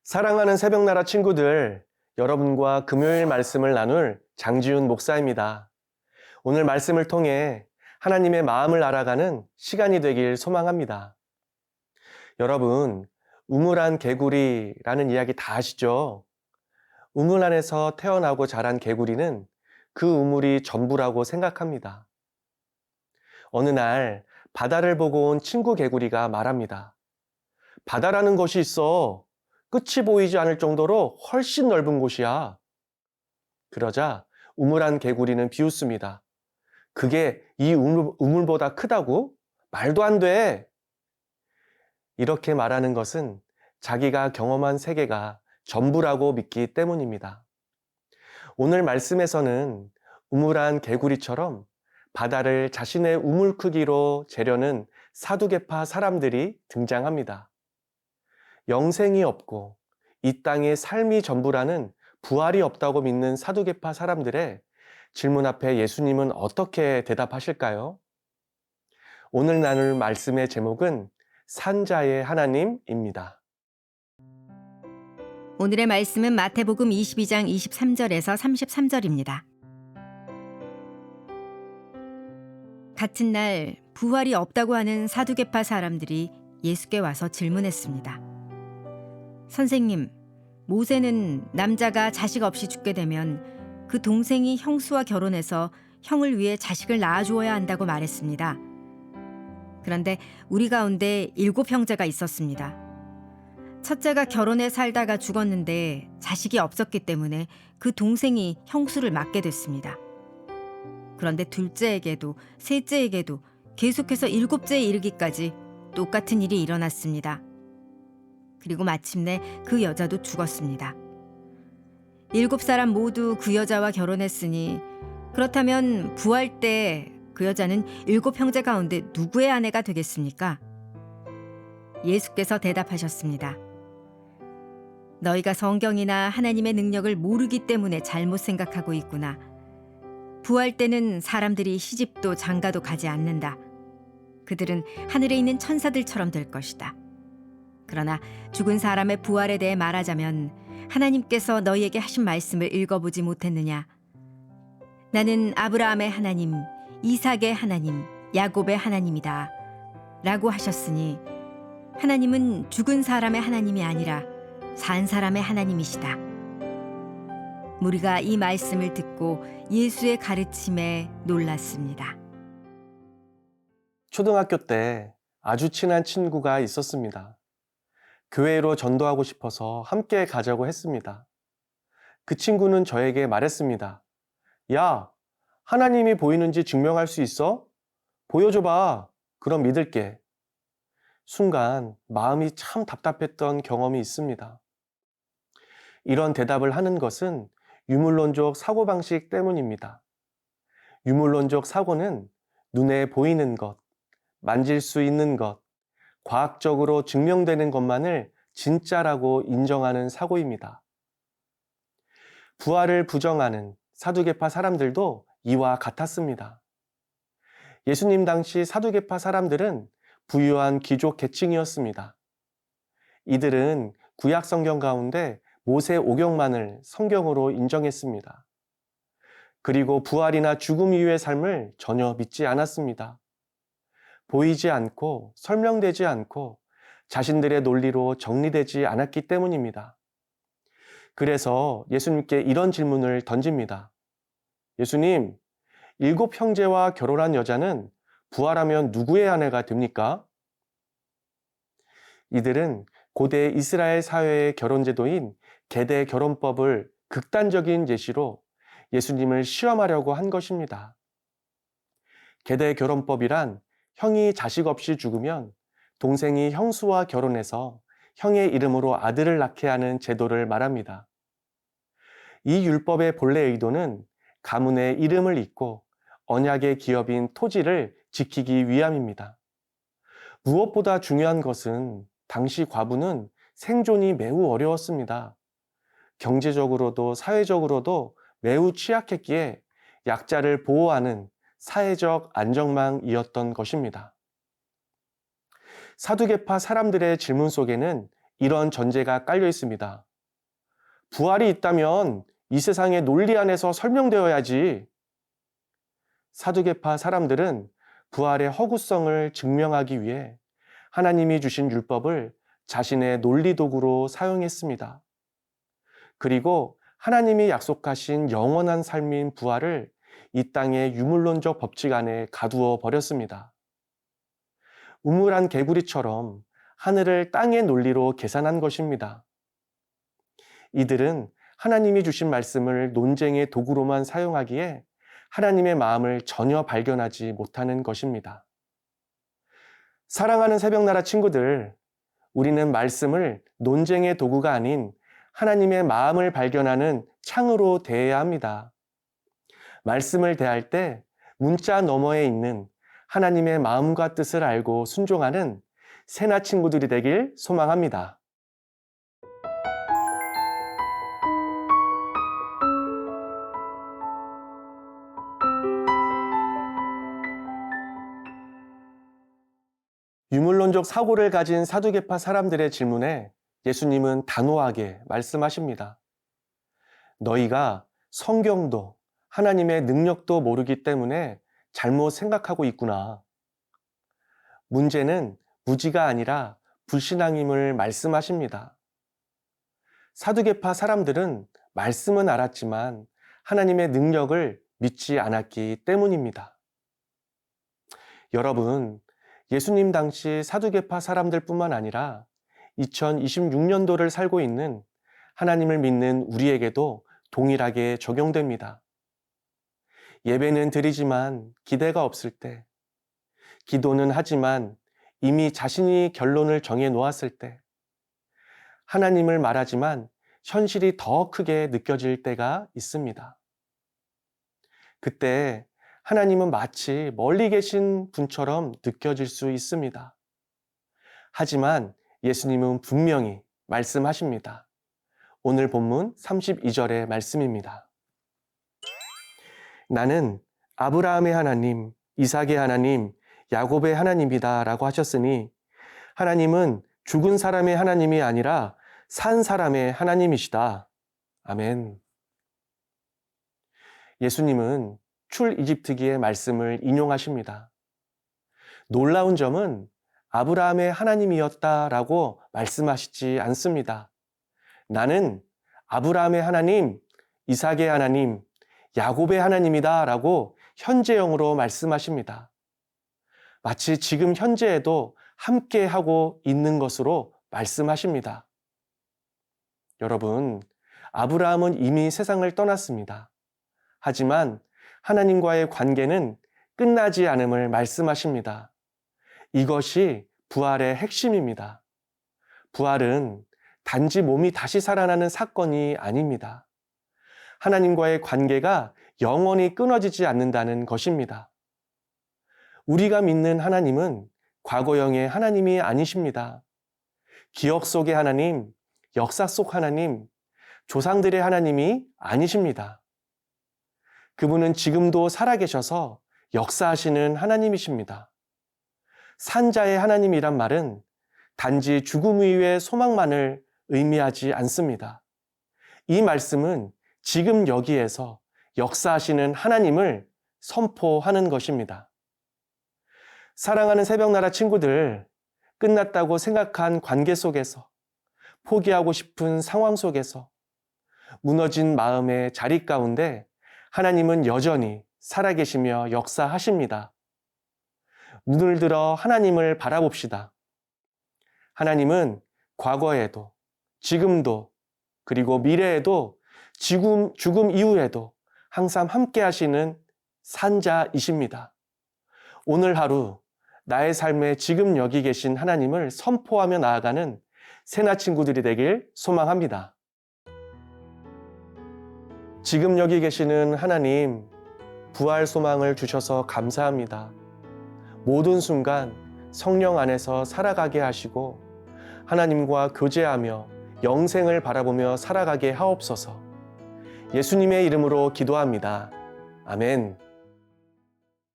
사랑하는 새벽나라 친구들, 여러분과 금요일 말씀을 나눌 장지훈 목사입니다. 오늘 말씀을 통해 하나님의 마음을 알아가는 시간이 되길 소망합니다. 여러분, 우물안 개구리라는 이야기 다 아시죠? 우물 안에서 태어나고 자란 개구리는 그 우물이 전부라고 생각합니다. 어느 날 바다를 보고 온 친구 개구리가 말합니다. 바다라는 것이 있어. 끝이 보이지 않을 정도로 훨씬 넓은 곳이야. 그러자 우물안 개구리는 비웃습니다. 그게 이 우물보다 크다고? 말도 안 돼. 이렇게 말하는 것은 자기가 경험한 세계가 전부라고 믿기 때문입니다. 오늘 말씀에서는 우물안 개구리처럼 바다를 자신의 우물 크기로 재려는 사두개파 사람들이 등장합니다. 영생이 없고 이 땅의 삶이 전부라는 부활이 없다고 믿는 사두개파 사람들의 질문 앞에 예수님은 어떻게 대답하실까요? 오늘 나눌 말씀의 제목은 산자의 하나님입니다. 오늘의 말씀은 마태복음 22장 23절에서 33절입니다. 같은 날 부활이 없다고 하는 사두개파 사람들이 예수께 와서 질문했습니다. 선생님, 모세는 남자가 자식 없이 죽게 되면 그 동생이 형수와 결혼해서 형을 위해 자식을 낳아주어야 한다고 말했습니다. 그런데 우리 가운데 7 형제가 있었습니다. 첫째가 결혼해 살다가 죽었는데 자식이 없었기 때문에 그 동생이 형수를 맡게 됐습니다. 그런데 둘째에게도 셋째에게도 계속해서 7째에 이르기까지 똑같은 일이 일어났습니다. 그리고 마침내 그 여자도 죽었습니다. 7사람 모두 그 여자와 결혼했으니 그렇다면 부활 때 그 여자는 7 형제 가운데 누구의 아내가 되겠습니까? 예수께서 대답하셨습니다. 너희가 성경이나 하나님의 능력을 모르기 때문에 잘못 생각하고 있구나. 부활 때는 사람들이 시집도 장가도 가지 않는다. 그들은 하늘에 있는 천사들처럼 될 것이다. 그러나 죽은 사람의 부활에 대해 말하자면 하나님께서 너희에게 하신 말씀을 읽어보지 못했느냐? 나는 아브라함의 하나님, 이삭의 하나님, 야곱의 하나님이다. 라고 하셨으니 하나님은 죽은 사람의 하나님이 아니라 산 사람의 하나님이시다. 무리가 이 말씀을 듣고 예수의 가르침에 놀랐습니다. 초등학교 때 아주 친한 친구가 있었습니다. 교회로 전도하고 싶어서 함께 가자고 했습니다. 그 친구는 저에게 말했습니다. 야, 하나님이 보이는지 증명할 수 있어? 보여줘봐. 그럼 믿을게. 순간 마음이 참 답답했던 경험이 있습니다. 이런 대답을 하는 것은 유물론적 사고방식 때문입니다. 유물론적 사고는 눈에 보이는 것, 만질 수 있는 것, 과학적으로 증명되는 것만을 진짜라고 인정하는 사고입니다. 부활을 부정하는 사두개파 사람들도 이와 같았습니다. 예수님 당시 사두개파 사람들은 부유한 귀족 계층이었습니다. 이들은 구약 성경 가운데 모세 오경만을 성경으로 인정했습니다. 그리고 부활이나 죽음 이후의 삶을 전혀 믿지 않았습니다. 보이지 않고 설명되지 않고 자신들의 논리로 정리되지 않았기 때문입니다. 그래서 예수님께 이런 질문을 던집니다. 예수님, 7 형제와 결혼한 여자는 부활하면 누구의 아내가 됩니까? 이들은 고대 이스라엘 사회의 결혼제도인 계대 결혼법을 극단적인 예시로 예수님을 시험하려고 한 것입니다. 계대 결혼법이란 형이 자식 없이 죽으면 동생이 형수와 결혼해서 형의 이름으로 아들을 낳게 하는 제도를 말합니다. 이 율법의 본래 의도는 가문의 이름을 잇고 언약의 기업인 토지를 지키기 위함입니다. 무엇보다 중요한 것은 당시 과부는 생존이 매우 어려웠습니다. 경제적으로도 사회적으로도 매우 취약했기에 약자를 보호하는 사회적 안전망이었던 것입니다. 사두개파 사람들의 질문 속에는 이런 전제가 깔려 있습니다. 부활이 있다면 이 세상의 논리 안에서 설명되어야지. 사두개파 사람들은 부활의 허구성을 증명하기 위해 하나님이 주신 율법을 자신의 논리 도구로 사용했습니다. 그리고 하나님이 약속하신 영원한 삶인 부활을 이 땅의 유물론적 법칙 안에 가두어 버렸습니다. 우물한 개구리처럼 하늘을 땅의 논리로 계산한 것입니다. 이들은 하나님이 주신 말씀을 논쟁의 도구로만 사용하기에 하나님의 마음을 전혀 발견하지 못하는 것입니다. 사랑하는 새벽나라 친구들, 우리는 말씀을 논쟁의 도구가 아닌 하나님의 마음을 발견하는 창으로 대해야 합니다. 말씀을 대할 때 문자 너머에 있는 하나님의 마음과 뜻을 알고 순종하는 새나 친구들이 되길 소망합니다. 유물론적 사고를 가진 사두개파 사람들의 질문에 예수님은 단호하게 말씀하십니다. 너희가 성경도 하나님의 능력도 모르기 때문에 잘못 생각하고 있구나. 문제는 무지가 아니라 불신앙임을 말씀하십니다. 사두개파 사람들은 말씀은 알았지만 하나님의 능력을 믿지 않았기 때문입니다. 여러분, 예수님 당시 사두개파 사람들뿐만 아니라 2026년도를 살고 있는 하나님을 믿는 우리에게도 동일하게 적용됩니다. 예배는 드리지만 기대가 없을 때, 기도는 하지만 이미 자신이 결론을 정해 놓았을 때, 하나님을 말하지만 현실이 더 크게 느껴질 때가 있습니다. 그때 하나님은 마치 멀리 계신 분처럼 느껴질 수 있습니다. 하지만 예수님은 분명히 말씀하십니다. 오늘 본문 32절의 말씀입니다. 나는 아브라함의 하나님, 이삭의 하나님, 야곱의 하나님이다 라고 하셨으니 하나님은 죽은 사람의 하나님이 아니라 산 사람의 하나님이시다. 아멘. 예수님은 출이집트기의 말씀을 인용하십니다. 놀라운 점은 아브라함의 하나님이었다라고 말씀하시지 않습니다. 나는 아브라함의 하나님, 이삭의 하나님, 야곱의 하나님이다 라고 현재형으로 말씀하십니다. 마치 지금 현재에도 함께 하고 있는 것으로 말씀하십니다. 여러분, 아브라함은 이미 세상을 떠났습니다. 하지만 하나님과의 관계는 끝나지 않음을 말씀하십니다. 이것이 부활의 핵심입니다. 부활은 단지 몸이 다시 살아나는 사건이 아닙니다. 하나님과의 관계가 영원히 끊어지지 않는다는 것입니다. 우리가 믿는 하나님은 과거형의 하나님이 아니십니다. 기억 속의 하나님, 역사 속 하나님, 조상들의 하나님이 아니십니다. 그분은 지금도 살아계셔서 역사하시는 하나님이십니다. 산자의 하나님이란 말은 단지 죽음 이후의 소망만을 의미하지 않습니다. 이 말씀은 지금 여기에서 역사하시는 하나님을 선포하는 것입니다. 사랑하는 새벽나라 친구들, 끝났다고 생각한 관계 속에서, 포기하고 싶은 상황 속에서, 무너진 마음의 자리 가운데 하나님은 여전히 살아계시며 역사하십니다. 눈을 들어 하나님을 바라봅시다. 하나님은 과거에도, 지금도, 그리고 미래에도, 죽음 이후에도 항상 함께 하시는 산자이십니다. 오늘 하루 나의 삶에 지금 여기 계신 하나님을 선포하며 나아가는 새나 친구들이 되길 소망합니다. 지금 여기 계시는 하나님, 부활 소망을 주셔서 감사합니다. 모든 순간 성령 안에서 살아가게 하시고 하나님과 교제하며 영생을 바라보며 살아가게 하옵소서. 예수님의 이름으로 기도합니다. 아멘.